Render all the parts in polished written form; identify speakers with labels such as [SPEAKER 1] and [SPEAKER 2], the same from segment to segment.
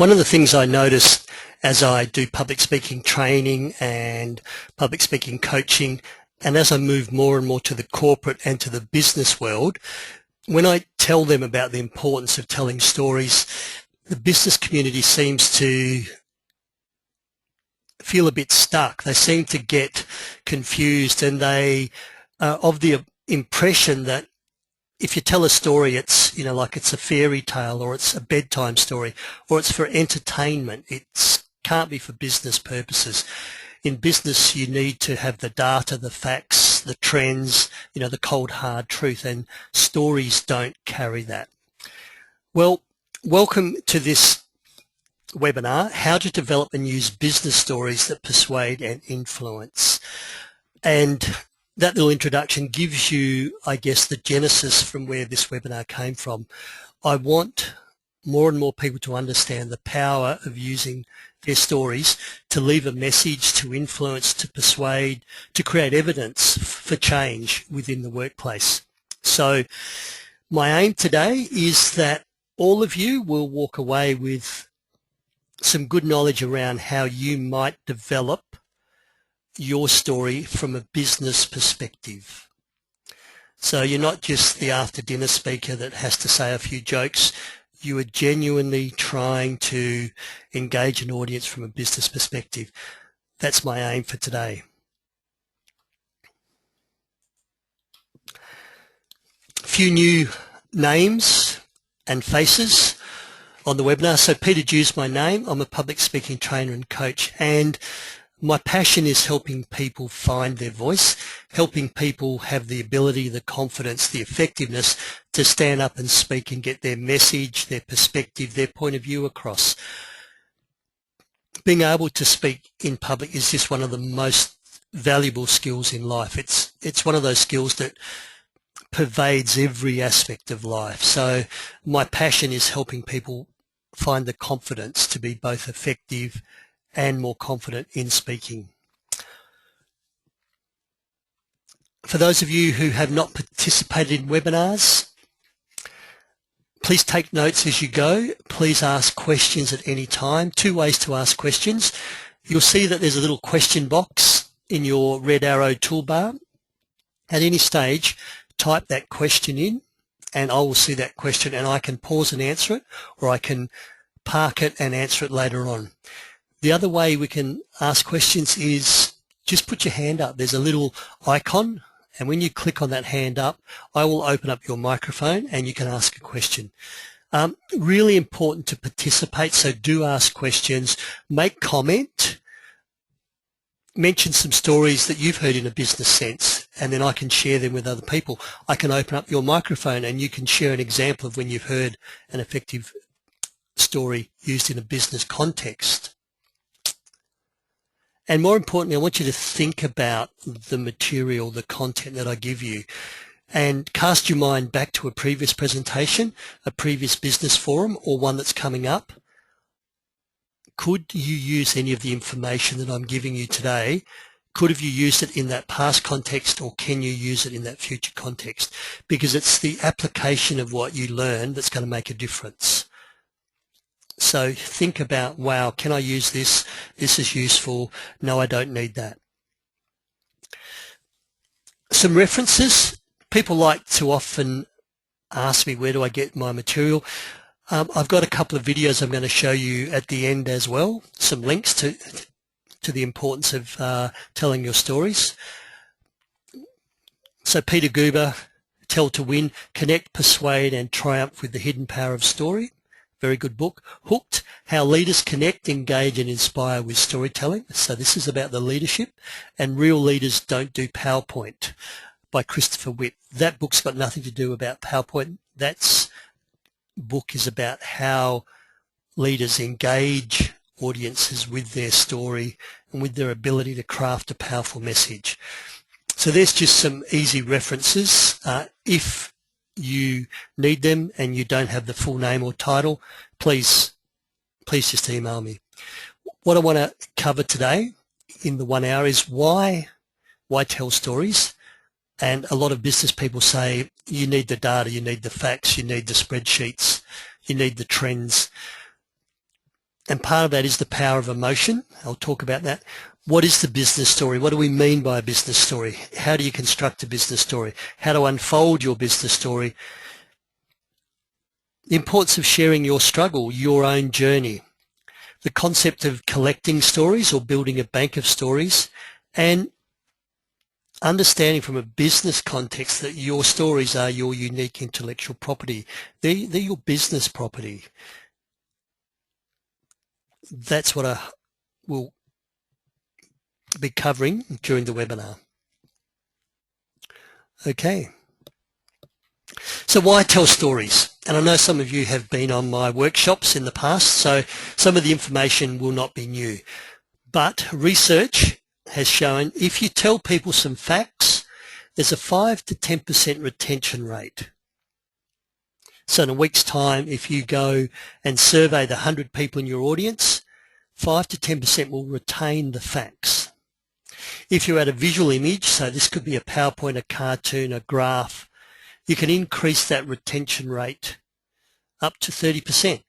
[SPEAKER 1] One of the things I notice as I do public speaking training and public speaking coaching, and as I move more and more to the corporate and to the business world, when I tell them about the importance of telling stories, the business community seems to feel a bit stuck. They seem to get confused, and they are of the impression that if you tell a story, it's, like it's a fairy tale, or it's a bedtime story, or it's for entertainment. It can't be for business purposes. In business, you need to have the data, the facts, the trends, the cold hard truth, and stories don't carry that. Well, welcome to this webinar, How to Develop and Use Business Stories that Persuade and Influence. And that little introduction gives you, I guess, the genesis from where this webinar came from. I want more and more people to understand the power of using their stories to leave a message, to influence, to persuade, to create evidence for change within the workplace. So my aim today is that all of you will walk away with some good knowledge around how you might develop your story from a business perspective. So you're not just the after dinner speaker that has to say a few jokes. You are genuinely trying to engage an audience from a business perspective. That's my aim for today. A few new names and faces on the webinar. So Peter Dew's my name. I'm a public speaking trainer and coach, and my passion is helping people find their voice, helping people have the ability, the confidence, the effectiveness to stand up and speak and get their message, their perspective, their point of view across. Being able to speak in public is just one of the most valuable skills in life. It's one of those skills that pervades every aspect of life. So my passion is helping people find the confidence to be both effective and more confident in speaking. For those of you who have not participated in webinars, please take notes as you go. Please ask questions at any time. Two ways to ask questions. You'll see that there's a little question box in your red arrow toolbar. At any stage, type that question in, and I will see that question, and I can pause and answer it, or I can park it and answer it later on. The other way we can ask questions is just put your hand up. There's a little icon, and when you click on that hand up, I will open up your microphone and you can ask a question. Really important to participate, so do ask questions, make comment, mention some stories that you've heard in a business sense, and then I can share them with other people. I can open up your microphone and you can share an example of when you've heard an effective story used in a business context. And more importantly, I want you to think about the material, the content that I give you, and cast your mind back to a previous presentation, a previous business forum, or one that's coming up. Could you use any of the information that I'm giving you today? Could have you used it in that past context, or can you use it in that future context? Because it's the application of what you learn that's going to make a difference. So think about, wow, can I use this? This is useful. No, I don't need that. Some references. People like to often ask me, where do I get my material? I've got a couple of videos I'm going to show you at the end as well, some links to the importance of telling your stories. So Peter Guber, Tell to Win, Connect, Persuade and Triumph with the Hidden Power of Story. Very good book. Hooked, How Leaders Connect, Engage and Inspire with Storytelling. So this is about the leadership. And Real Leaders Don't Do PowerPoint by Christopher Witt. That book's got nothing to do about PowerPoint. That book is about how leaders engage audiences with their story and with their ability to craft a powerful message. So there's just some easy references. If you need them and you don't have the full name or title, please just email me. What I want to cover today in the 1 hour is why tell stories. And a lot of business people say you need the data, you need the facts, you need the spreadsheets, you need the trends. And part of that is the power of emotion. I'll talk about that. What is the business story? What do we mean by a business story? How do you construct a business story? How to unfold your business story? The importance of sharing your struggle, your own journey. The concept of collecting stories or building a bank of stories, and understanding from a business context that your stories are your unique intellectual property. They're your business property. That's what I will be covering during the webinar. Okay. So why tell stories? And I know some of you have been on my workshops in the past, so some of the information will not be new. But research has shown if you tell people some facts, there's a 5 to 10% retention rate. So in a week's time, if you go and survey the 100 people in your audience, 5 to 10% will retain the facts. If you add a visual image, so this could be a PowerPoint, a cartoon, a graph, you can increase that retention rate up to 30%.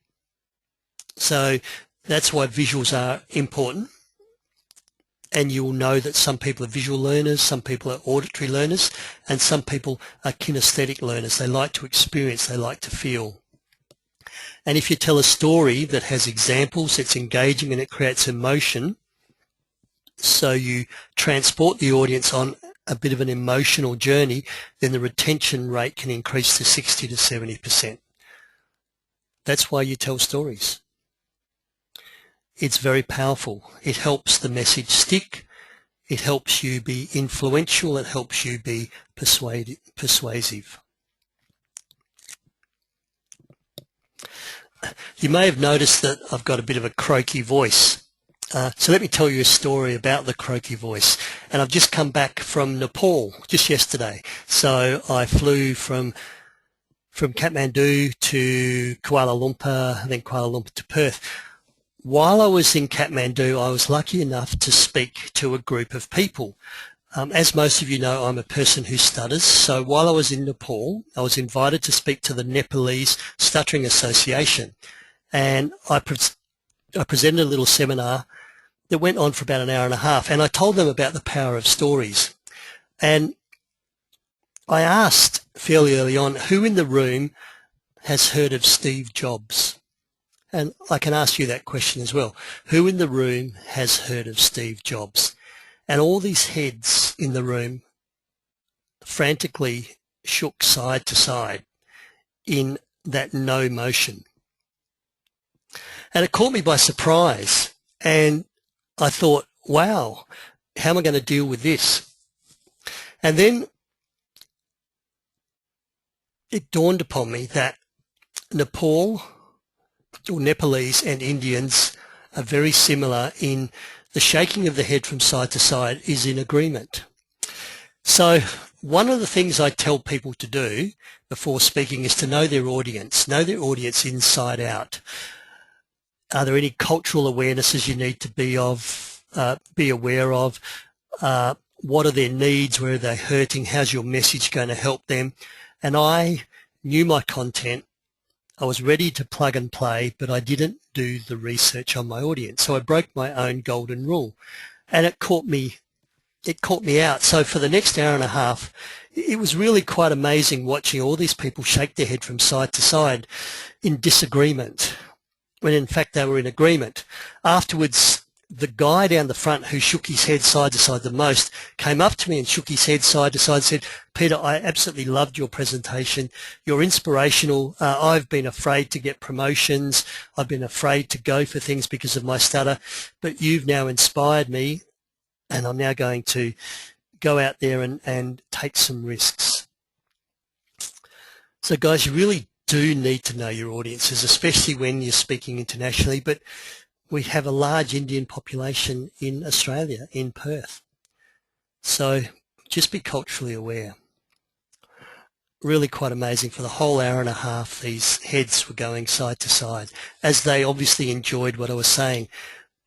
[SPEAKER 1] So that's why visuals are important. And you will know that some people are visual learners, some people are auditory learners, and some people are kinesthetic learners. They like to experience, they like to feel. And if you tell a story that has examples, it's engaging and it creates emotion, so you transport the audience on a bit of an emotional journey, then the retention rate can increase to 60 to 70%. That's why you tell stories. It's very powerful. It helps the message stick. It helps you be influential. It helps you be persuasive. You may have noticed that I've got a bit of a croaky voice. So let me tell you a story about the croaky voice. And I've just come back from Nepal just yesterday. So I flew from Kathmandu to Kuala Lumpur, and then Kuala Lumpur to Perth. While I was in Kathmandu, I was lucky enough to speak to a group of people. As most of you know, I'm a person who stutters. So while I was in Nepal, I was invited to speak to the Nepalese Stuttering Association. And I presented a little seminar that went on for about an hour and a half. And I told them about the power of stories. And I asked fairly early on, who in the room has heard of Steve Jobs? And I can ask you that question as well. Who in the room has heard of Steve Jobs? And all these heads in the room frantically shook side to side in that no motion. And it caught me by surprise. And I thought, wow, how am I going to deal with this? And then it dawned upon me that Nepalese and Indians are very similar in the shaking of the head from side to side is in agreement. So one of the things I tell people to do before speaking is to know their audience inside out. Are there any cultural awarenesses you need to be aware of? What are their needs? Where are they hurting? How's your message going to help them? And I knew my content. I was ready to plug and play, but I didn't do the research on my audience. So I broke my own golden rule, and it caught me out. So for the next hour and a half, it was really quite amazing watching all these people shake their head from side to side in disagreement, when in fact they were in agreement. Afterwards, the guy down the front who shook his head side to side the most came up to me and shook his head side to side and said, "Peter, I absolutely loved your presentation. You're inspirational. I've been afraid to get promotions. I've been afraid to go for things because of my stutter, but you've now inspired me, and I'm now going to go out there and take some risks." So guys, you really do need to know your audiences, especially when you're speaking internationally, but we have a large Indian population in Australia, in Perth. So just be culturally aware. Really quite amazing. For the whole hour and a half, these heads were going side to side, as they obviously enjoyed what I was saying.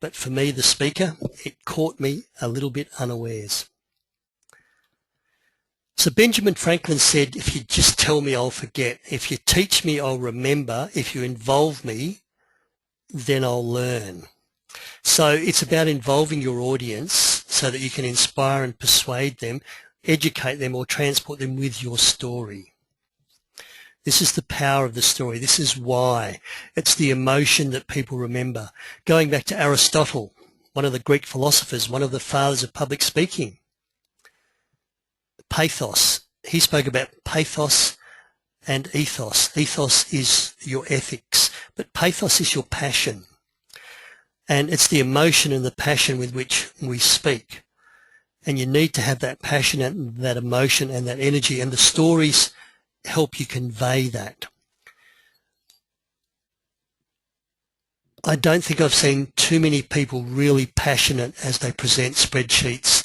[SPEAKER 1] But for me, the speaker, it caught me a little bit unawares. So Benjamin Franklin said, if you just tell me, I'll forget. If you teach me, I'll remember. If you involve me, then I'll learn. So it's about involving your audience so that you can inspire and persuade them, educate them, or transport them with your story. This is the power of the story. This is why. It's the emotion that people remember. Going back to Aristotle, one of the Greek philosophers, one of the fathers of public speaking, pathos. He spoke about pathos and ethos. Ethos is your ethics, but pathos is your passion. And it's the emotion and the passion with which we speak. And you need to have that passion and that emotion and that energy, and the stories help you convey that. I don't think I've seen too many people really passionate as they present spreadsheets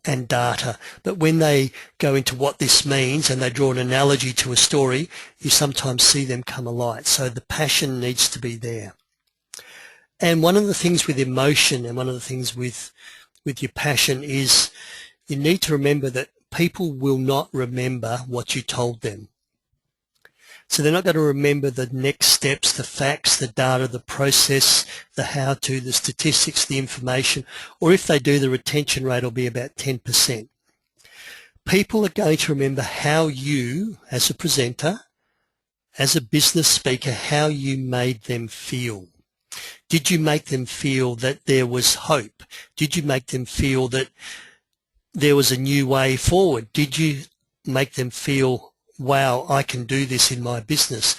[SPEAKER 1] and data, but when they go into what this means and they draw an analogy to a story, you sometimes see them come alight. So the passion needs to be there. And one of the things with emotion and one of the things with your passion is you need to remember that people will not remember what you told them. So they're not going to remember the next steps, the facts, the data, the process, the how-to, the statistics, the information, or if they do, the retention rate will be about 10%. People are going to remember how you, as a presenter, as a business speaker, how you made them feel. Did you make them feel that there was hope? Did you make them feel that there was a new way forward? Did you make them feel, wow, I can do this in my business,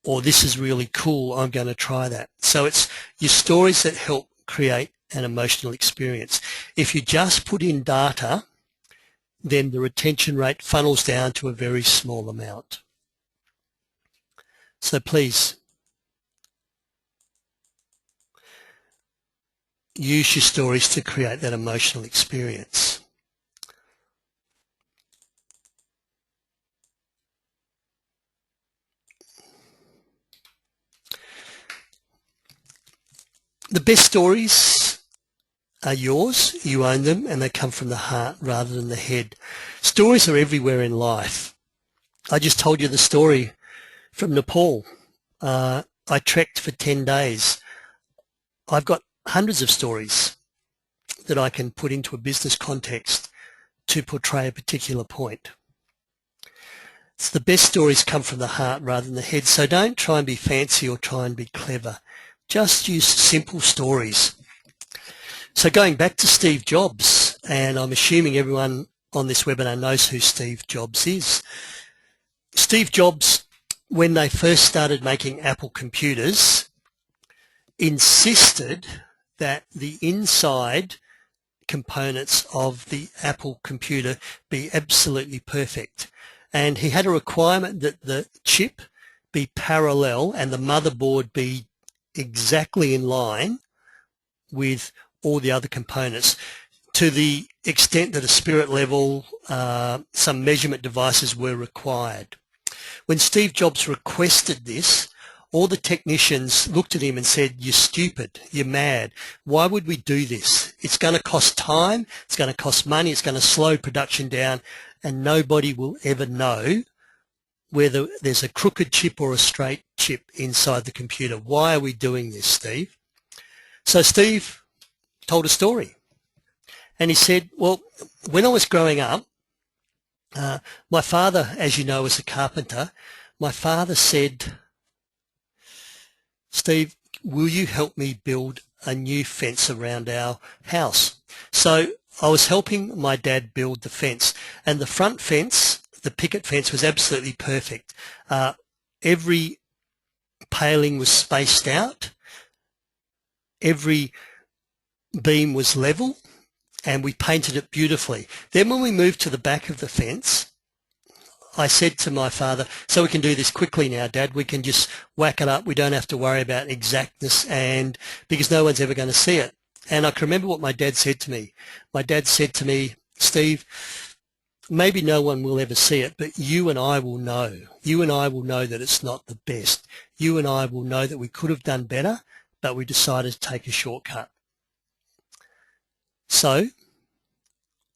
[SPEAKER 1] or this is really cool, I'm going to try that? So it's your stories that help create an emotional experience. If you just put in data, then the retention rate funnels down to a very small amount. So please, use your stories to create that emotional experience. The best stories are yours, you own them, and they come from the heart rather than the head. Stories are everywhere in life. I just told you the story from Nepal. I trekked for 10 days. I've got hundreds of stories that I can put into a business context to portray a particular point. It's the best stories come from the heart rather than the head, so don't try and be fancy or try and be clever. Just use simple stories. So going back to Steve Jobs, and I'm assuming everyone on this webinar knows who Steve Jobs is. Steve Jobs, when they first started making Apple computers, insisted that the inside components of the Apple computer be absolutely perfect. And he had a requirement that the chip be parallel and the motherboard be exactly in line with all the other components, to the extent that a spirit level, some measurement devices were required. When Steve Jobs requested this, all the technicians looked at him and said, "You're stupid, you're mad. Why would we do this? It's going to cost time, it's going to cost money, it's going to slow production down, and nobody will ever know whether there's a crooked chip or a straight chip inside the computer. Why are we doing this, Steve?" So Steve told a story. And he said, well, when I was growing up, my father, as you know, was a carpenter. My father said, "Steve, will you help me build a new fence around our house?" So I was helping my dad build the fence, and the front fence, the picket fence, was absolutely perfect. Every paling was spaced out, every beam was level, and we painted it beautifully. Then when we moved to the back of the fence, I said to my father, "So we can do this quickly now, Dad. We can just whack it up. We don't have to worry about exactness, and because no one's ever going to see it." And I can remember what my dad said to me. My dad said to me, "Steve, maybe no one will ever see it, but you and I will know. You and I will know that it's not the best. You and I will know that we could have done better, but we decided to take a shortcut." So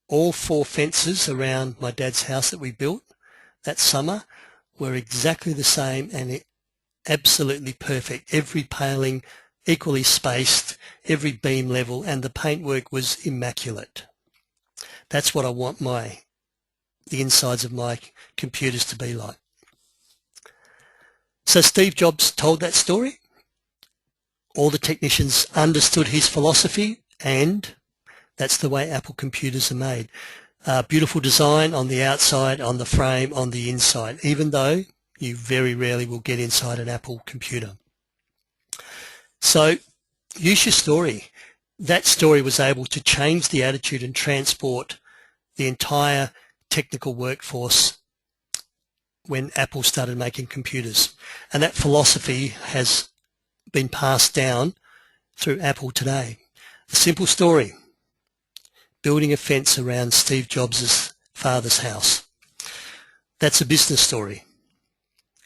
[SPEAKER 1] all 4 fences around my dad's house that we built that summer were exactly the same and absolutely perfect. Every paling, equally spaced, every beam level, and the paintwork was immaculate. That's what I want the insides of my computers to be like. So Steve Jobs told that story. All the technicians understood his philosophy, and that's the way Apple computers are made. Beautiful design on the outside, on the frame, on the inside, even though you very rarely will get inside an Apple computer. So use your story. That story was able to change the attitude and transport the entire technical workforce when Apple started making computers. And that philosophy has been passed down through Apple today. A simple story: building a fence around Steve Jobs' father's house. That's a business story.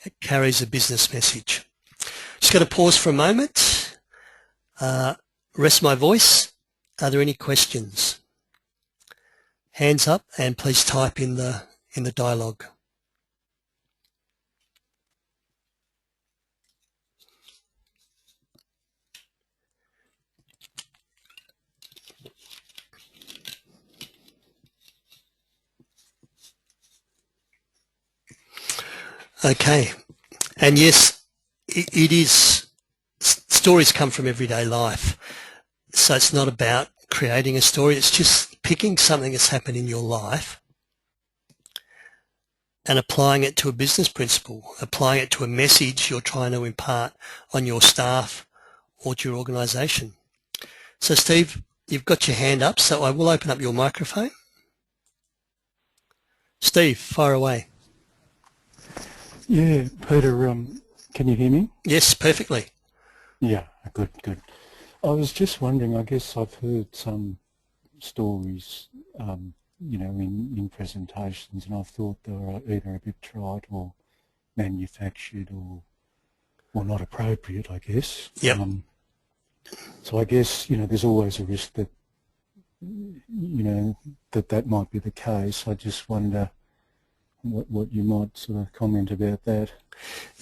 [SPEAKER 1] It carries a business message. Just going to pause for a moment, rest my voice. Are there any questions? Hands up, and please type in the dialogue. Okay, and yes, it is, stories come from everyday life, so it's not about creating a story, it's just picking something that's happened in your life and applying it to a business principle, applying it to a message you're trying to impart on your staff or to your organisation. So Steve, you've got your hand up, so I will open up your microphone. Steve, fire away.
[SPEAKER 2] Yeah, Peter, can you hear me?
[SPEAKER 1] Yes, perfectly.
[SPEAKER 2] Yeah, good. I was just wondering, I guess I've heard some stories, in presentations, and I thought they were either a bit trite or manufactured or not appropriate, I guess.
[SPEAKER 1] Yep.
[SPEAKER 2] So I guess, there's always a risk that, that might be the case. I just wonder what you might sort of comment about that.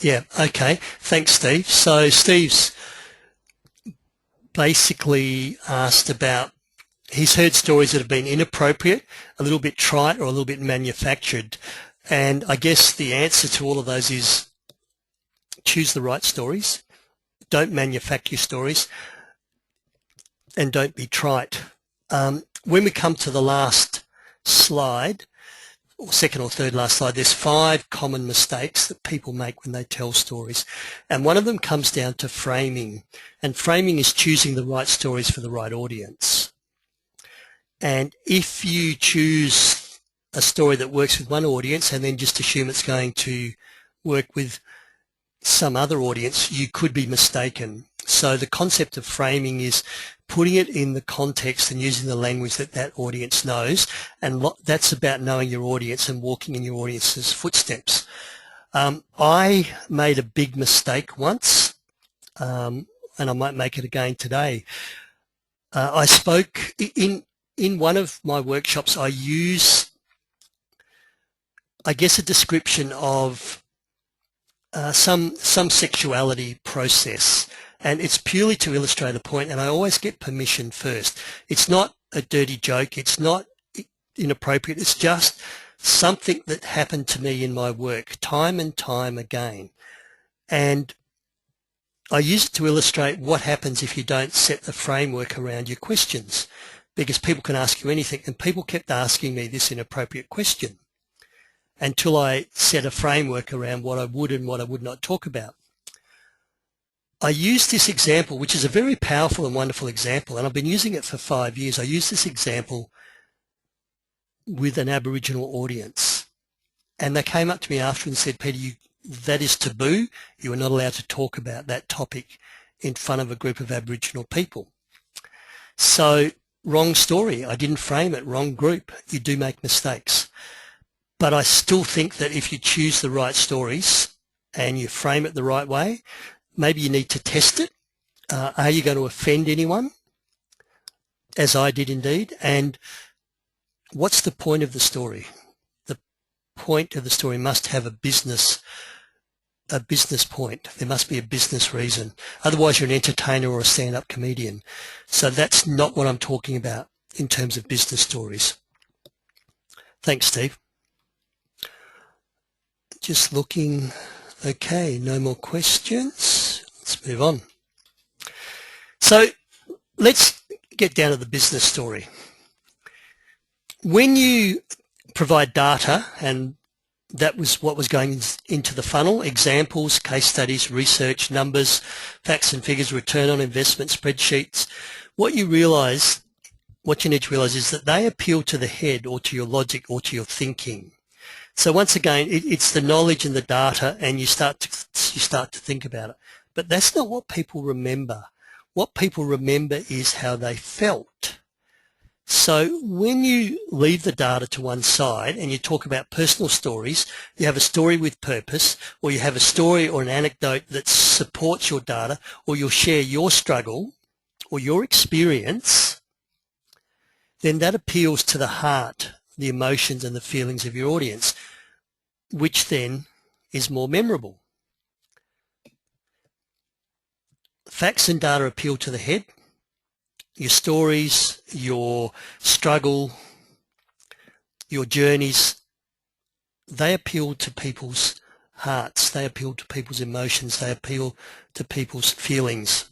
[SPEAKER 1] Yeah, okay. Thanks, Steve. So Steve's basically asked about, he's heard stories that have been inappropriate, a little bit trite, or a little bit manufactured. And I guess the answer to all of those is choose the right stories, don't manufacture stories, and don't be trite. When we come to the last slide, or second or third last slide, there's 5 common mistakes that people make when they tell stories. And one of them comes down to framing. And framing is choosing the right stories for the right audience. And if you choose a story that works with one audience and then just assume it's going to work with some other audience, you could be mistaken. So the concept of framing is putting it in the context and using the language that that audience knows, and that's about knowing your audience and walking in your audience's footsteps. I made a big mistake once, and I might make it again today. I spoke in one of my workshops. I use, I guess, a description of some sexuality process, and it's purely to illustrate a point, and I always get permission first. It's not a dirty joke, it's not inappropriate, it's just something that happened to me in my work time and time again. And I use it to illustrate what happens if you don't set the framework around your questions, because people can ask you anything, and people kept asking me this inappropriate question until I set a framework around what I would and what I would not talk about. I used this example, which is a very powerful and wonderful example, and I've been using it for 5 years. I used this example with an Aboriginal audience, and they came up to me after and said, Peter, that is taboo. You are not allowed to talk about that topic in front of a group of Aboriginal people. So, wrong story. I didn't frame it. Wrong group. You do make mistakes. But I still think that if you choose the right stories and you frame it the right way, maybe you need to test it. Are you going to offend anyone? As I did indeed. And what's the point of the story? The point of the story must have a business a business point. There must be a business reason. Otherwise you're an entertainer or a stand-up comedian. So that's not what I'm talking about in terms of business stories. Thanks, Steve. Just looking. Okay, no more questions. Let's move on. So let's get down to the business story. When you provide data, and that was what was going into the funnel, examples, case studies, research, numbers, facts and figures, return on investment, spreadsheets, what you need to realize is that they appeal to the head or to your logic or to your thinking. So once again, it's the knowledge and the data, and you start to think about it. But that's not what people remember. What people remember is how they felt. So when you leave the data to one side and you talk about personal stories, you have a story with purpose, or you have a story or an anecdote that supports your data, or you'll share your struggle or your experience, then that appeals to the heart, the emotions and the feelings of your audience, which then is more memorable. Facts and data appeal to the head. Your stories, your struggle, your journeys, they appeal to people's hearts, they appeal to people's emotions, they appeal to people's feelings.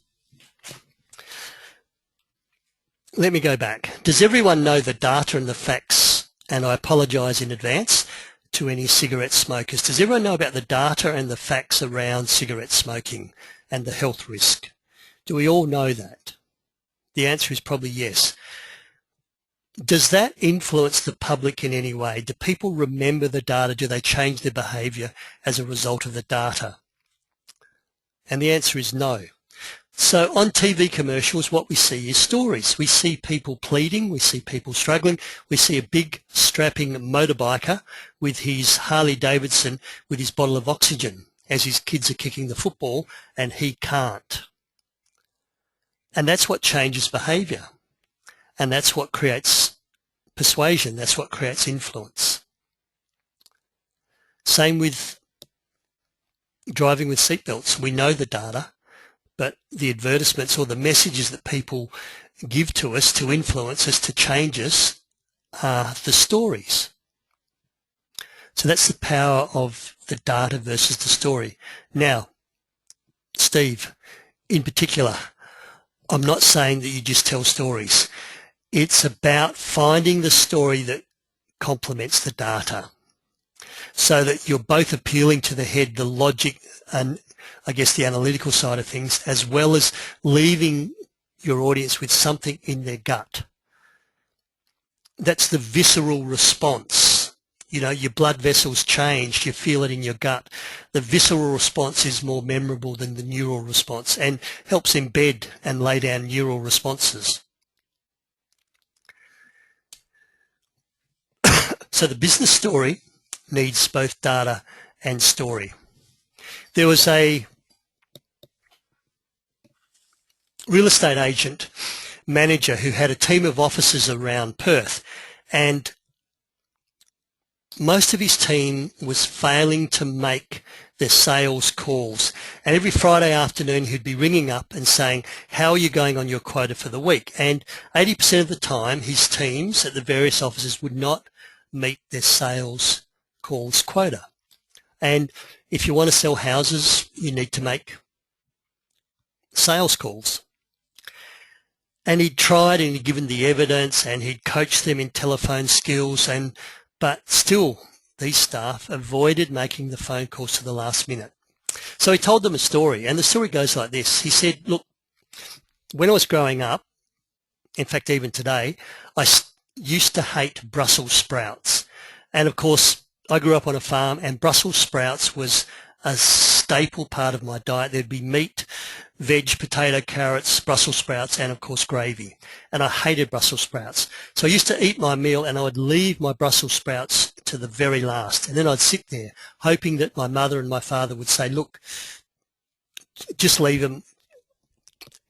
[SPEAKER 1] Let me go back. Does everyone know the data and the facts? And I apologise in advance to any cigarette smokers. Does everyone know about the data and the facts around cigarette smoking and the health risk? Do we all know that? The answer is probably yes. Does that influence the public in any way? Do people remember the data? Do they change their behaviour as a result of the data? And the answer is no. So on TV commercials, what we see is stories. We see people pleading, we see people struggling, we see a big strapping motorbiker with his Harley Davidson with his bottle of oxygen as his kids are kicking the football and he can't. And that's what changes behaviour. And that's what creates persuasion. That's what creates influence. Same with driving with seatbelts. We know the data, but the advertisements or the messages that people give to us to influence us, to change us, are the stories. So that's the power of the data versus the story. Now, Steve, in particular, I'm not saying that you just tell stories. It's about finding the story that complements the data so that you're both appealing to the head, the logic, and I guess the analytical side of things, as well as leaving your audience with something in their gut. That's the visceral response. You know, your blood vessels change, you feel it in your gut. The visceral response is more memorable than the neural response and helps embed and lay down neural responses. So the business story needs both data and story. There was a real estate agent manager who had a team of officers around Perth, and most of his team was failing to make their sales calls. And every Friday afternoon he'd be ringing up and saying, how are you going on your quota for the week? And 80% of the time his teams at the various offices would not meet their sales calls quota. And if you want to sell houses, you need to make sales calls. And he'd tried and he'd given the evidence and he'd coached them in telephone skills, but still these staff avoided making the phone calls to the last minute. So he told them a story, and the story goes like this. He said, look, when I was growing up, in fact even today, I used to hate Brussels sprouts. And of course, I grew up on a farm and Brussels sprouts was a staple part of my diet. There'd be meat, veg, potato, carrots, Brussels sprouts, and of course gravy. And I hated Brussels sprouts. So I used to eat my meal and I would leave my Brussels sprouts to the very last. And then I'd sit there hoping that my mother and my father would say, look, just leave them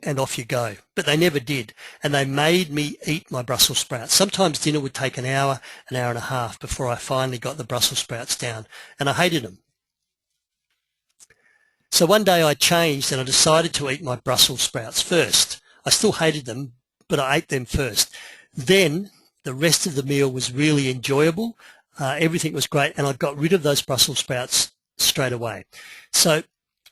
[SPEAKER 1] and off you go. But they never did. And they made me eat my Brussels sprouts. Sometimes dinner would take an hour and a half before I finally got the Brussels sprouts down. And I hated them. So one day I changed and I decided to eat my Brussels sprouts first. I still hated them, but I ate them first. Then the rest of the meal was really enjoyable. Everything was great, and I got rid of those Brussels sprouts straight away. So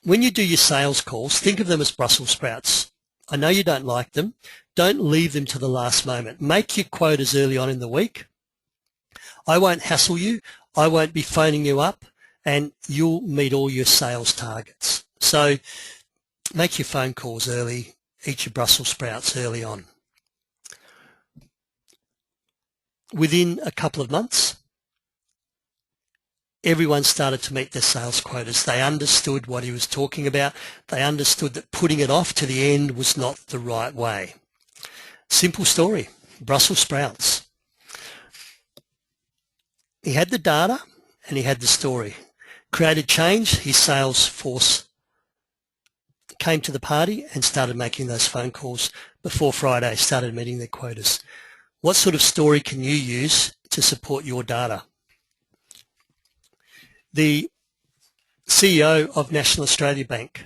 [SPEAKER 1] when you do your sales calls, think of them as Brussels sprouts. I know you don't like them. Don't leave them to the last moment. Make your quotas early on in the week. I won't hassle you. I won't be phoning you up, and you'll meet all your sales targets. So make your phone calls early. Eat your Brussels sprouts early on. Within a couple of months, everyone started to meet their sales quotas. They understood what he was talking about. They understood that putting it off to the end was not the right way. Simple story, Brussels sprouts. He had the data and he had the story. Created change, his sales force came to the party and started making those phone calls before Friday, started meeting their quotas. What sort of story can you use to support your data? The CEO of National Australia Bank,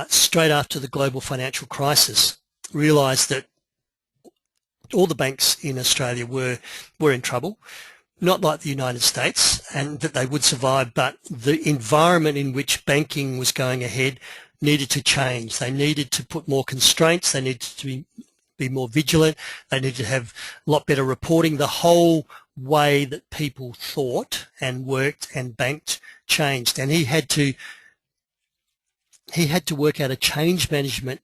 [SPEAKER 1] straight after the global financial crisis, realised that all the banks in Australia were in trouble, not like the United States, and that they would survive, but the environment in which banking was going ahead needed to change. They needed to put more constraints. They needed to be more vigilant. They needed to have a lot better reporting. The whole way that people thought and worked and banked changed, and he had to work out a change management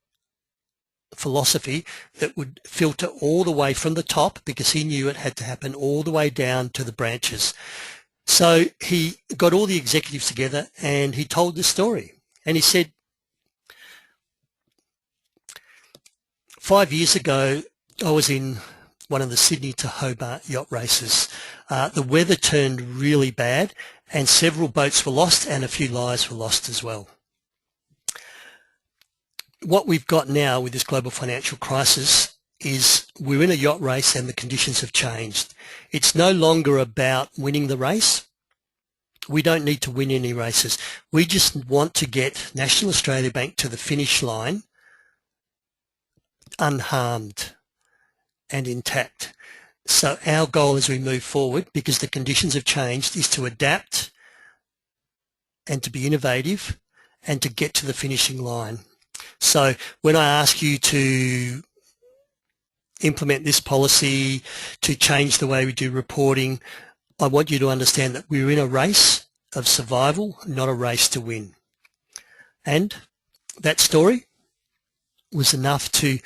[SPEAKER 1] philosophy that would filter all the way from the top, because he knew it had to happen all the way down to the branches. So he got all the executives together and he told this story, and he said, 5 years ago I was in one of the Sydney to Hobart yacht races. The weather turned really bad and several boats were lost and a few lives were lost as well. What we've got now with this global financial crisis is we're in a yacht race and the conditions have changed. It's no longer about winning the race. We don't need to win any races. We just want to get National Australia Bank to the finish line unharmed and intact. So our goal as we move forward, because the conditions have changed, is to adapt and to be innovative and to get to the finishing line. So when I ask you to implement this policy, to change the way we do reporting, I want you to understand that we're in a race of survival, not a race to win. And that story was enough to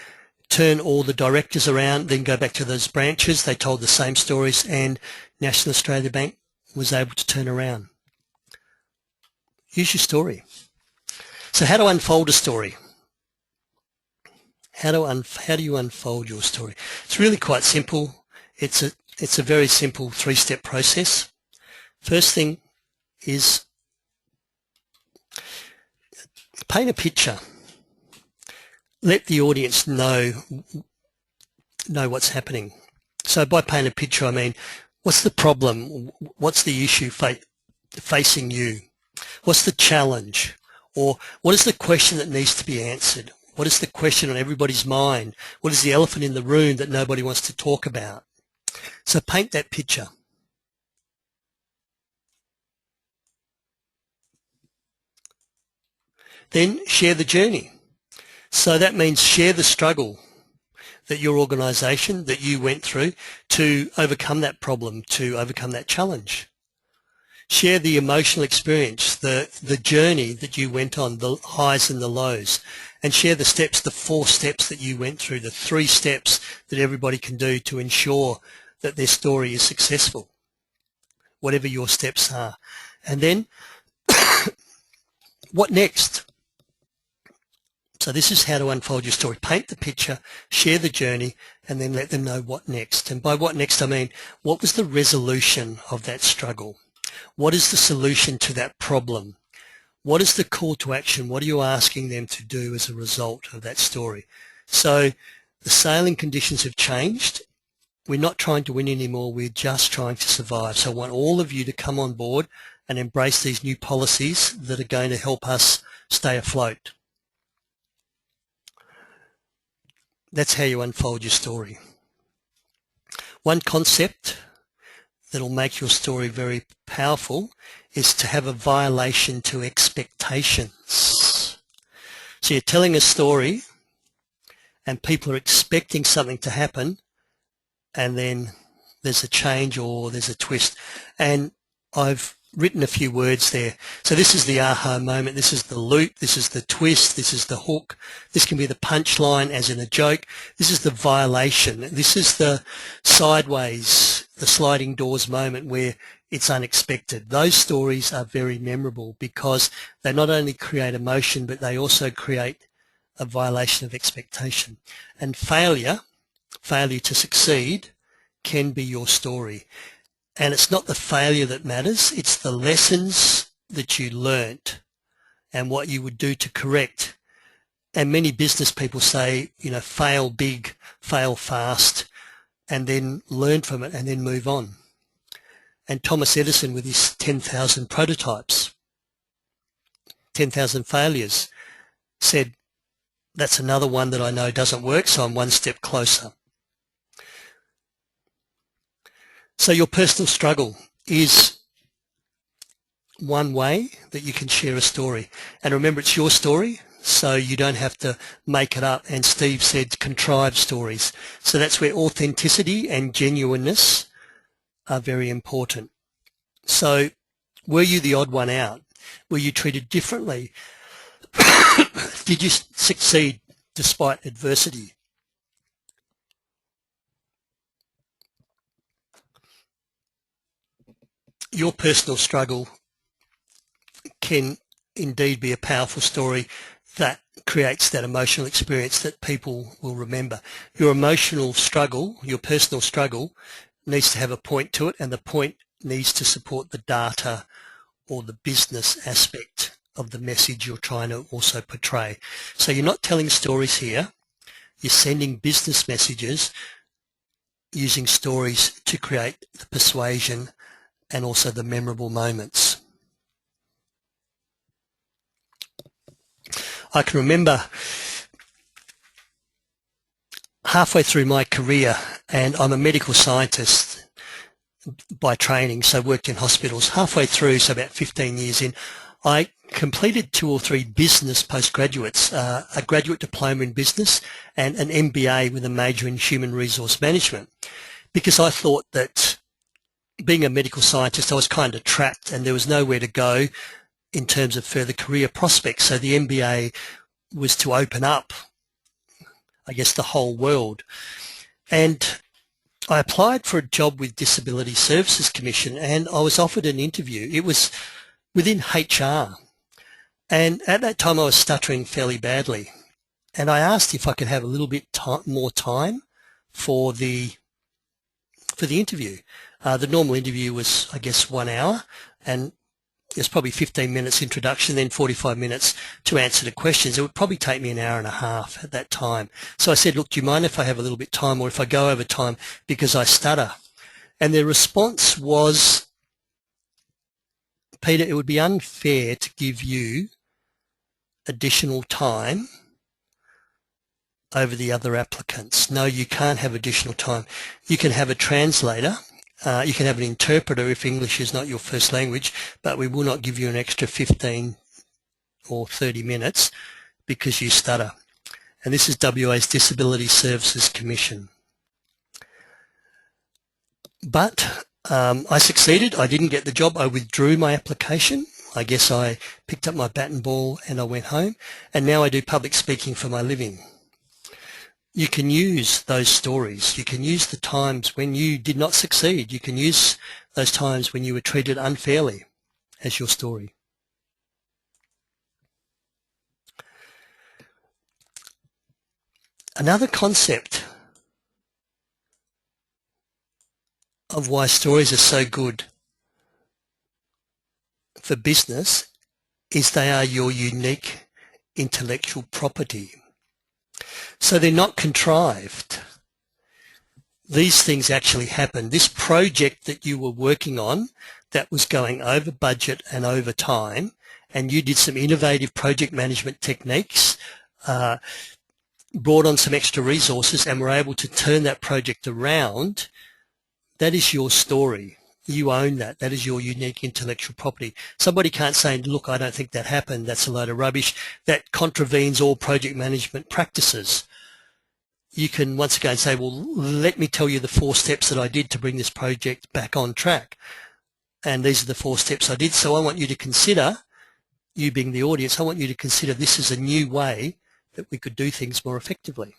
[SPEAKER 1] turn all the directors around, then go back to those branches. They told the same stories and National Australia Bank was able to turn around. Use your story. So how to unfold a story? How do you unfold your story? It's really quite simple. It's a very simple 3-step process. First thing is paint a picture. Let the audience know what's happening. So by paint a picture, I mean, what's the problem? What's the issue facing you? What's the challenge? Or what is the question that needs to be answered? What is the question on everybody's mind? What is the elephant in the room that nobody wants to talk about? So paint that picture. Then share the journey. So that means share the struggle that your organisation, that you went through to overcome that problem, to overcome that challenge. Share the emotional experience, the journey that you went on, the highs and the lows, and share the steps, the 4 steps that you went through, the 3 steps that everybody can do to ensure that their story is successful, whatever your steps are. And then what next? So this is how to unfold your story. Paint the picture, share the journey, and then let them know what next. And by what next, I mean, what was the resolution of that struggle? What is the solution to that problem? What is the call to action? What are you asking them to do as a result of that story? So the sailing conditions have changed. We're not trying to win anymore. We're just trying to survive. So I want all of you to come on board and embrace these new policies that are going to help us stay afloat. That's how you unfold your story. One concept that'll make your story very powerful is to have a violation to expectations. So you're telling a story and people are expecting something to happen, and then there's a change or there's a twist. And I've written a few words there. So this is the aha moment, this is the loop, this is the twist, this is the hook, this can be the punchline as in a joke, this is the violation, this is the sideways, the sliding doors moment where it's unexpected. Those stories are very memorable because they not only create emotion, but they also create a violation of expectation. And failure to succeed can be your story. And it's not the failure that matters, it's the lessons that you learnt and what you would do to correct. And many business people say, you know, fail big, fail fast, and then learn from it and then move on. And Thomas Edison, with his 10,000 prototypes, 10,000 failures, said, that's another one that I know doesn't work, so I'm one step closer. So your personal struggle is one way that you can share a story. And remember, it's your story, so you don't have to make it up. And Steve said contrived stories. So that's where authenticity and genuineness are very important. So were you the odd one out? Were you treated differently? Did you succeed despite adversity? Your personal struggle can indeed be a powerful story that creates that emotional experience that people will remember. Your emotional struggle, your personal struggle, needs to have a point to it, and the point needs to support the data or the business aspect of the message you're trying to also portray. So you're not telling stories here, you're sending business messages using stories to create the persuasion and also the memorable moments. I can remember halfway through my career, and I'm a medical scientist by training, so worked in hospitals. Halfway through, so about 15 years in, I completed 2 or 3 business postgraduates, a graduate diploma in business and an MBA with a major in human resource management, because I thought that being a medical scientist, I was kind of trapped and there was nowhere to go in terms of further career prospects. So the MBA was to open up, I guess, the whole world. And I applied for a job with Disability Services Commission and I was offered an interview. It was within HR. And at that time I was stuttering fairly badly. And I asked if I could have a little bit more time for the interview. The normal interview was, I guess, 1 hour, and there's probably 15 minutes introduction, then 45 minutes to answer the questions. It would probably take me an hour and a half at that time. So I said, look, do you mind if I have a little bit of time or if I go over time because I stutter? And their response was, Peter, it would be unfair to give you additional time over the other applicants. No, you can't have additional time. You can have a translator. You can have an interpreter if English is not your first language, but we will not give you an extra 15 or 30 minutes because you stutter. And this is WA's Disability Services Commission. But I succeeded. I didn't get the job. I withdrew my application. I guess I picked up my bat and ball and I went home. And now I do public speaking for my living. You can use those stories. You can use the times when you did not succeed. You can use those times when you were treated unfairly as your story. Another concept of why stories are so good for business is they are your unique intellectual property. So they're not contrived. These things actually happen. This project that you were working on, that was going over budget and over time, and you did some innovative project management techniques, brought on some extra resources and were able to turn that project around, that is your story. You own that. That is your unique intellectual property. Somebody can't say, look, I don't think that happened. That's a load of rubbish. That contravenes all project management practices. You can once again say, well, let me tell you the 4 steps that I did to bring this project back on track. And these are the 4 steps I did. So I want you to consider, you being the audience, I want you to consider this is a new way that we could do things more effectively.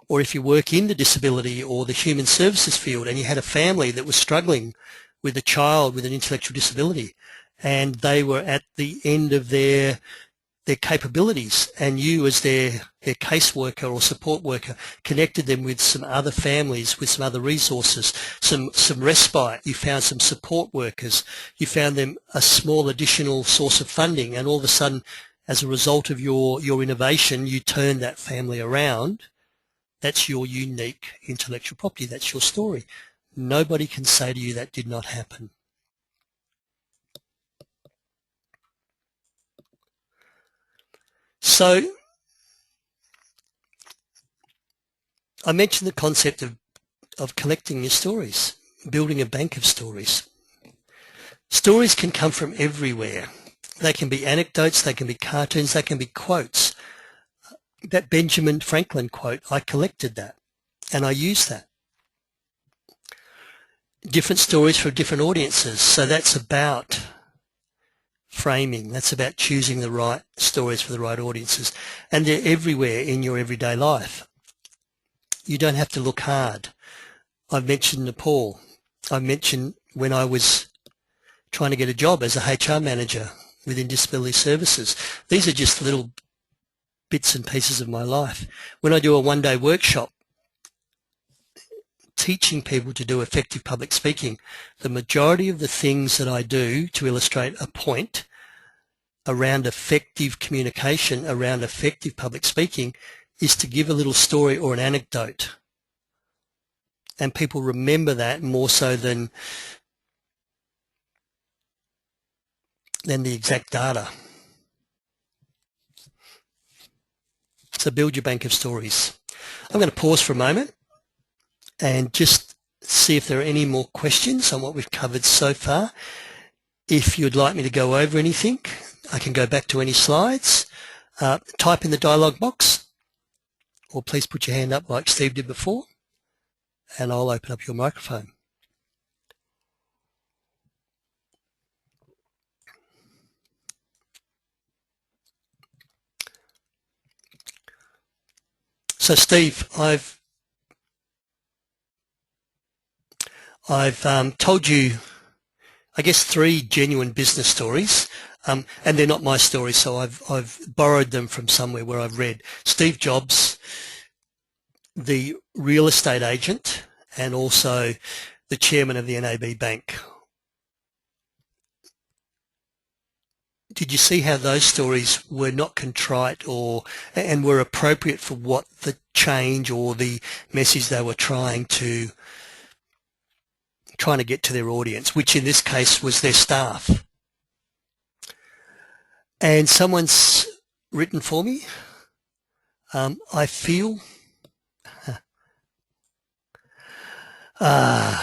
[SPEAKER 1] Or if you work in the disability or the human services field and you had a family that was struggling with a child with an intellectual disability and they were at the end of their capabilities, and you as their caseworker or support worker connected them with some other families, with some other resources, some respite, you found some support workers, you found them a small additional source of funding, and all of a sudden as a result of your innovation you turned that family around. That's your unique intellectual property. That's your story. Nobody can say to you that did not happen. So I mentioned the concept of collecting your stories, building a bank of stories. Stories can come from everywhere. They can be anecdotes, they can be cartoons, they can be quotes. That Benjamin Franklin quote, I collected that and I used that. Different stories for different audiences. So that's about framing. That's about choosing the right stories for the right audiences. And they're everywhere in your everyday life. You don't have to look hard. I've mentioned Nepal. I mentioned when I was trying to get a job as a HR manager within disability services. These are just little bits and pieces of my life. When I do a one-day workshop teaching people to do effective public speaking, the majority of the things that I do to illustrate a point around effective communication, around effective public speaking, is to give a little story or an anecdote. And people remember that more so than the exact data. So build your bank of stories. I'm going to pause for a moment and just see if there are any more questions on what we've covered so far. If you'd like me to go over anything, I can go back to any slides. Type in the dialog box, or please put your hand up like Steve did before, and I'll open up your microphone. So Steve, I've told you, I guess, 3 genuine business stories, and they're not my stories, so I've borrowed them from somewhere where I've read. Steve Jobs, the real estate agent, and also the chairman of the NAB Bank. Did you see how those stories were not contrite and were appropriate for what the change or the message they were trying to get to their audience, which in this case was their staff? And someone's written for me, I feel Kyla,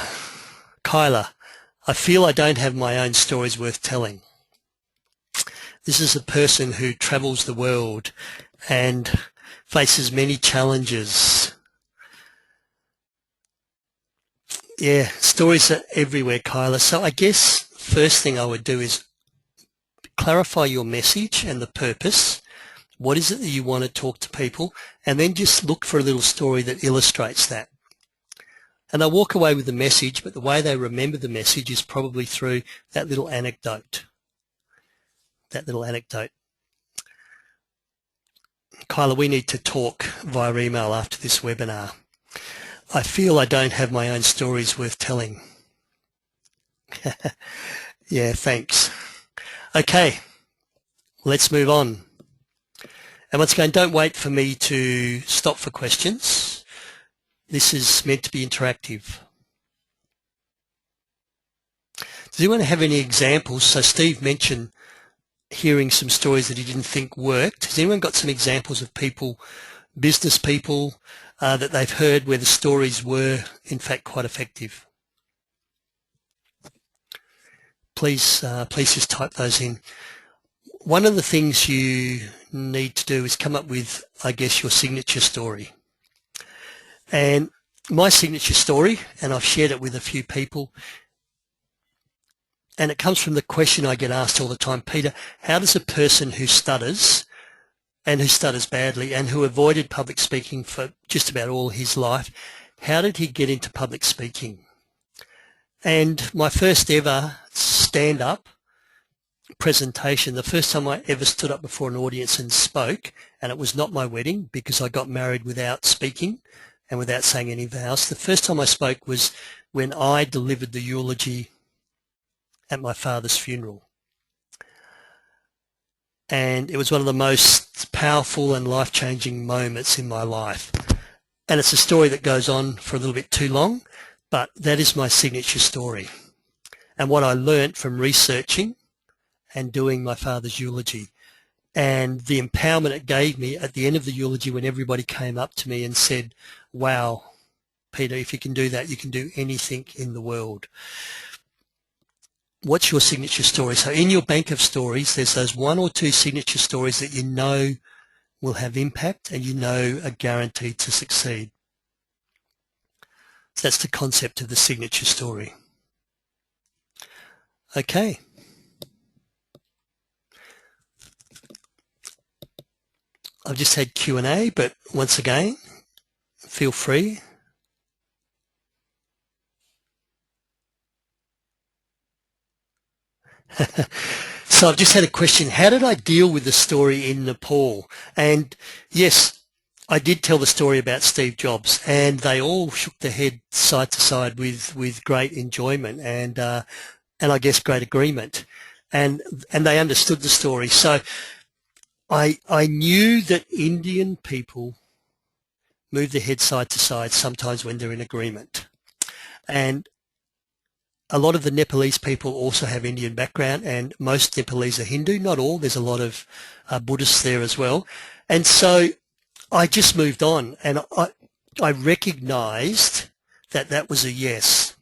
[SPEAKER 1] I feel I don't have my own stories worth telling. This is a person who travels the world and faces many challenges. Yeah, stories are everywhere, Kyla. So I guess first thing I would do is clarify your message and the purpose. What is it that you want to talk to people? And then just look for a little story that illustrates that. And they'll walk away with the message, but the way they remember the message is probably through that little anecdote. Kyla, we need to talk via email after this webinar. I feel I don't have my own stories worth telling. Yeah, thanks. Okay, let's move on. And once again, don't wait for me to stop for questions. This is meant to be interactive. Does anyone have any examples? So Steve mentioned hearing some stories that he didn't think worked. Has anyone got some examples of people, business people, that they've heard where the stories were in fact quite effective? Please just type those in. One of the things you need to do is come up with, I guess, your signature story. And my signature story, and I've shared it with a few people, and it comes from the question I get asked all the time, Peter, how does a person who stutters, and who stutters badly, and who avoided public speaking for just about all his life, how did he get into public speaking? And my first ever stand-up presentation, the first time I ever stood up before an audience and spoke, and it was not my wedding because I got married without speaking and without saying any vows. The first time I spoke was when I delivered the eulogy at my father's funeral. And it was one of the most powerful and life-changing moments in my life. And it's a story that goes on for a little bit too long, but that is my signature story. And what I learnt from researching and doing my father's eulogy, and the empowerment it gave me at the end of the eulogy when everybody came up to me and said, wow, Peter, if you can do that, you can do anything in the world. What's your signature story? So in your bank of stories, there's those one or two signature stories that you know will have impact and you know are guaranteed to succeed. So that's the concept of the signature story. Okay. I've just had Q&A, but once again, feel free. So I've just had a question. How did I deal with the story in Nepal? And yes, I did tell the story about Steve Jobs, and they all shook their head side to side with great enjoyment and I guess great agreement, and they understood the story. So I knew that Indian people move their head side to side sometimes when they're in agreement, and a lot of the Nepalese people also have Indian background, and most Nepalese are Hindu, not all. There's a lot of Buddhists there as well. And so I just moved on, and I recognised that that was a yes.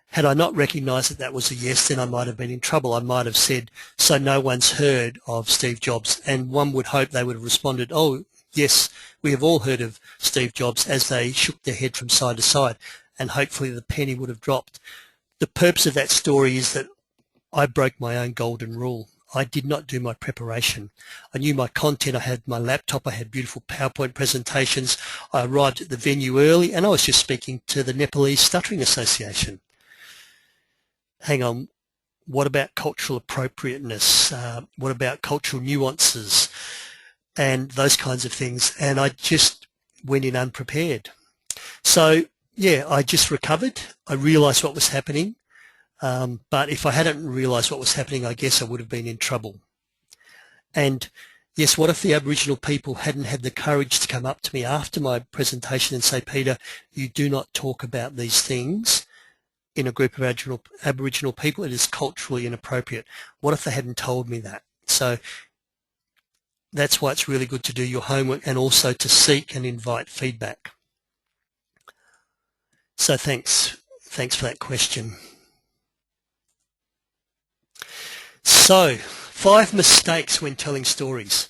[SPEAKER 1] Had I not recognised that that was a yes, then I might have been in trouble. I might have said, so no one's heard of Steve Jobs, and one would hope they would have responded, oh, yes, we have all heard of Steve Jobs, as they shook their head from side to side, and hopefully the penny would have dropped. The purpose of that story is that I broke my own golden rule. I did not do my preparation. I knew my content. I had my laptop. I had beautiful PowerPoint presentations. I arrived at the venue early, and I was just speaking to the Nepalese Stuttering Association. Hang on, what about cultural appropriateness? What about cultural nuances and those kinds of things? And I just went in unprepared. So yeah, I just recovered. I realised what was happening. But if I hadn't realised what was happening, I guess I would have been in trouble. And yes, what if the Aboriginal people hadn't had the courage to come up to me after my presentation and say, Peter, you do not talk about these things in a group of Aboriginal people. It is culturally inappropriate. What if they hadn't told me that? So that's why it's really good to do your homework and also to seek and invite feedback. So thanks for that question. So 5 mistakes when telling stories.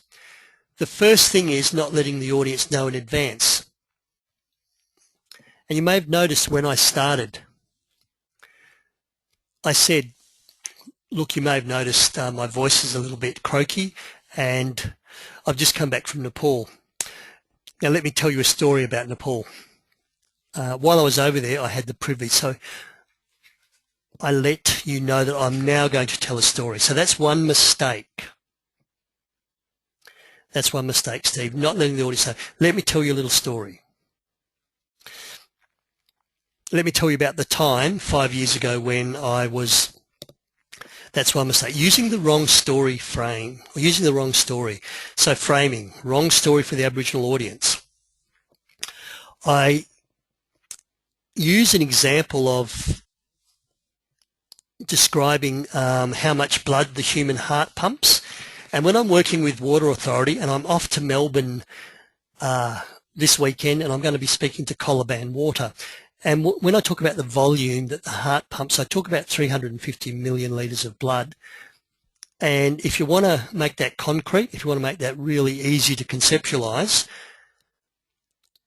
[SPEAKER 1] The first thing is not letting the audience know in advance. And you may have noticed when I started, I said, look, you may have noticed my voice is a little bit croaky, and I've just come back from Nepal. Now let me tell you a story about Nepal. While I was over there, I had the privilege, so I let you know that I'm now going to tell a story. So that's one mistake. That's one mistake, Steve, not letting the audience know. Let me tell you a little story. Let me tell you about the time 5 years ago when that's one mistake. Using the wrong story frame, or using the wrong story. So framing, wrong story for the Aboriginal audience. I use an example of describing how much blood the human heart pumps. And when I'm working with Water Authority, and I'm off to Melbourne this weekend, and I'm going to be speaking to Colaban Water. And when I talk about the volume that the heart pumps, I talk about 350 million litres of blood. And if you want to make that concrete, if you want to make that really easy to conceptualise,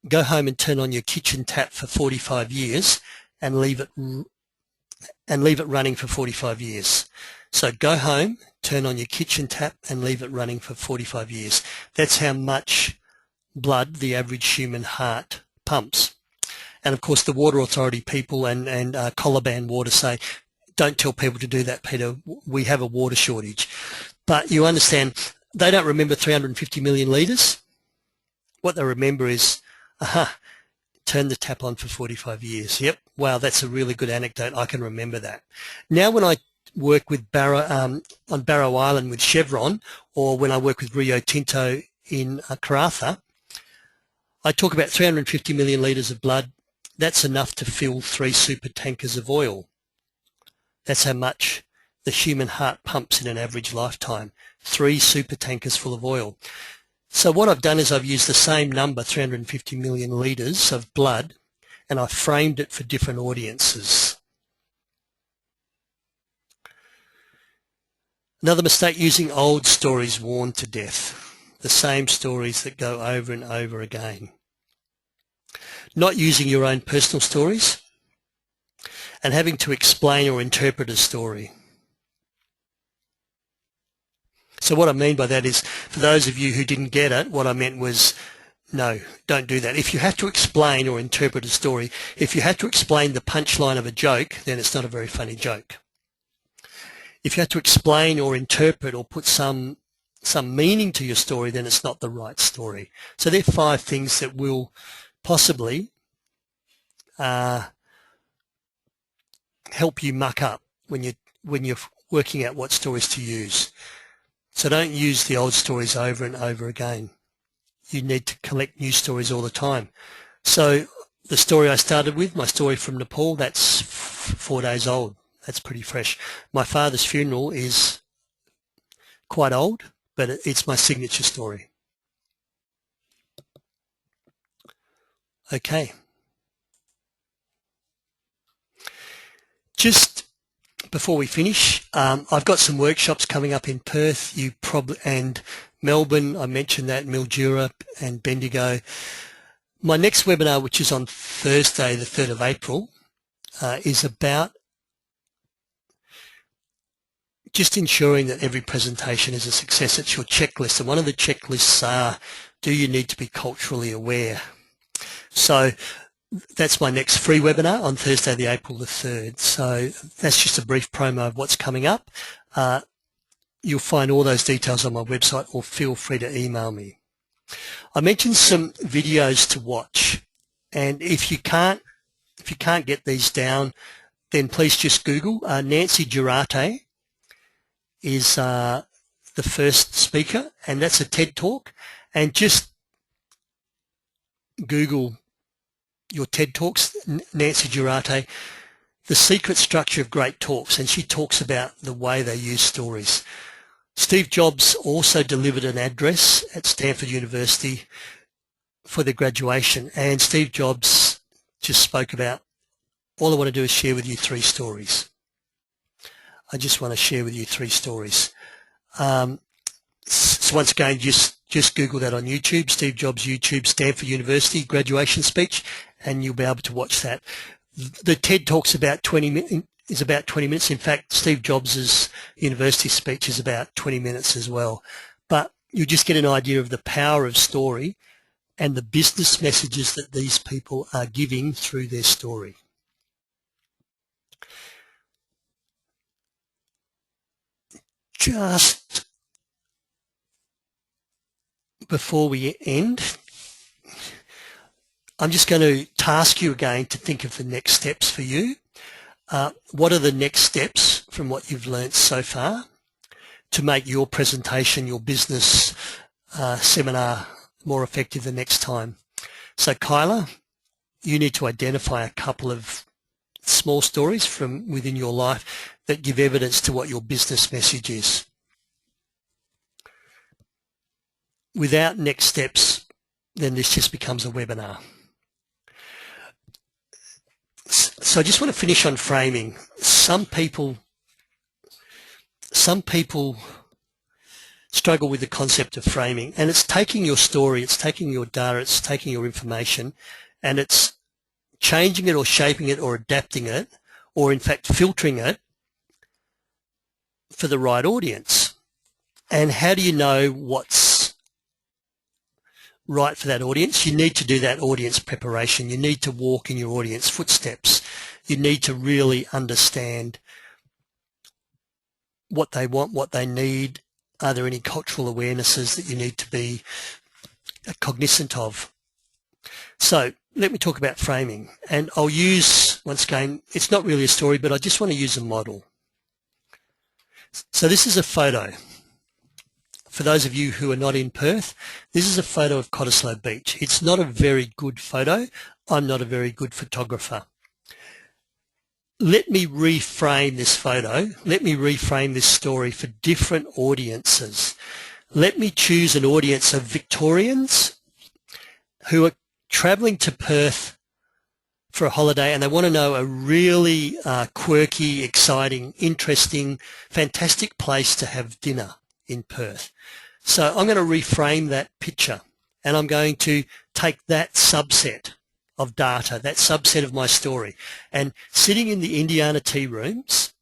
[SPEAKER 1] go home and turn on your kitchen tap for 45 years and leave it running for 45 years. So go home, turn on your kitchen tap and leave it running for 45 years. That's how much blood the average human heart pumps. And of course the Water Authority people and Colaban Water say, don't tell people to do that, Peter. We have a water shortage. But you understand, they don't remember 350 million litres. What they remember is, turn the tap on for 45 years. Yep, wow, that's a really good anecdote. I can remember that. Now when I work with on Barrow Island with Chevron, or when I work with Rio Tinto in Karratha, I talk about 350 million litres of blood. That's enough to fill 3 super tankers of oil. That's how much the human heart pumps in an average lifetime. 3 super tankers full of oil. So what I've done is I've used the same number, 350 million litres of blood, and I've framed it for different audiences. Another mistake, using old stories worn to death. The same stories that go over and over again. Not using your own personal stories and having to explain or interpret a story. So what I mean by that is, for those of you who didn't get it, what I meant was, no, don't do that. If you have to explain or interpret a story, if you have to explain the punchline of a joke, then it's not a very funny joke. If you have to explain or interpret or put some meaning to your story, then it's not the right story. So there are 5 things that will possibly help you muck up when you're working out what stories to use. So don't use the old stories over and over again. You need to collect new stories all the time. So the story I started with, my story from Nepal, that's 4 days old. That's pretty fresh. My father's funeral is quite old, but it's my signature story. Okay. Just before we finish, I've got some workshops coming up in Perth, and Melbourne. I mentioned that, Mildura and Bendigo. My next webinar, which is on Thursday, the 3rd of April, is about just ensuring that every presentation is a success. It's your checklist, and one of the checklists are, do you need to be culturally aware? So that's my next free webinar on Thursday, the April the 3rd. So that's just a brief promo of what's coming up. You'll find all those details on my website, or feel free to email me. I mentioned some videos to watch, and if you can't get these down, then please just Google. Nancy Girarte is the first speaker, and that's a TED Talk, and just Google your TED Talks, Nancy Girarte, The Secret Structure of Great Talks, and she talks about the way they use stories. Steve Jobs also delivered an address at Stanford University for their graduation, and Steve Jobs just spoke about, all I want to do is share with you 3 stories. I just want to share with you 3 stories. So once again, just Google that on YouTube, Steve Jobs YouTube, Stanford University graduation speech, and you'll be able to watch that. The TED Talk's about 20 minutes. In fact, Steve Jobs' university speech is about 20 minutes as well. But you just get an idea of the power of story and the business messages that these people are giving through their story. Just before we end, I'm just going to task you again to think of the next steps for you. What are the next steps from what you've learnt so far to make your presentation, your business seminar more effective the next time? So Kyla, you need to identify a couple of small stories from within your life that give evidence to what your business message is. Without next steps, then this just becomes a webinar. So I just want to finish on framing. Some people struggle with the concept of framing, and it's taking your story, it's taking your data, it's taking your information, and it's changing it or shaping it or adapting it, or in fact filtering it for the right audience. And how do you know what's right for that audience? You need to do that audience preparation. You need to walk in your audience footsteps. You need to really understand what they want, what they need. Are there any cultural awarenesses that you need to be cognizant of? So let me talk about framing, and I'll use, once again, it's not really a story, but I just want to use a model. So this is a photo. For those of you who are not in Perth, this is a photo of Cottesloe Beach. It's not a very good photo. I'm not a very good photographer. Let me reframe this photo. Let me reframe this story for different audiences. Let me choose an audience of Victorians who are travelling to Perth for a holiday, and they want to know a really quirky, exciting, interesting, fantastic place to have dinner in Perth. So I'm going to reframe that picture, and I'm going to take that subset of data, that subset of my story, and sitting in the Indiana tea rooms,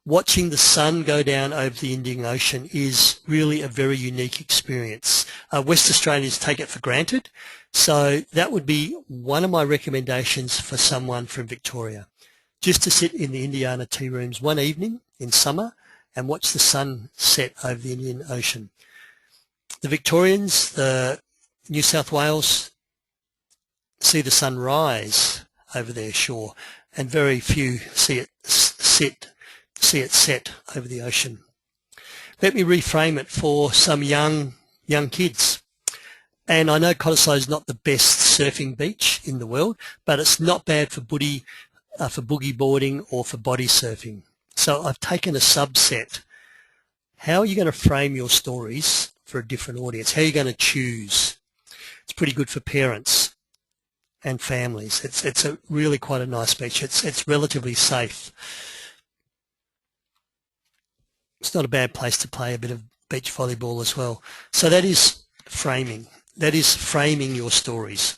[SPEAKER 1] watching the sun go down over the Indian Ocean is really a very unique experience. West Australians take it for granted, so that would be one of my recommendations for someone from Victoria, just to sit in the Indiana tea rooms one evening in summer and watch the sun set over the Indian Ocean. The Victorians, the New South Wales, see the sun rise over their shore, and very few see it set over the ocean. Let me reframe it for some young kids. And I know Cottesloe is not the best surfing beach in the world, but it's not bad for boogie boarding or for body surfing. So I've taken a subset. How are you going to frame your stories for a different audience? How are you going to choose? It's pretty good for parents and families. It's a really quite a nice beach. It's relatively safe. It's not a bad place to play a bit of beach volleyball as well. So that is framing. That is framing your stories.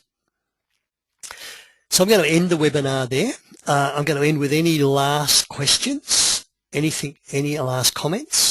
[SPEAKER 1] So I'm going to end the webinar there. I'm going to end with any last questions, any last comments.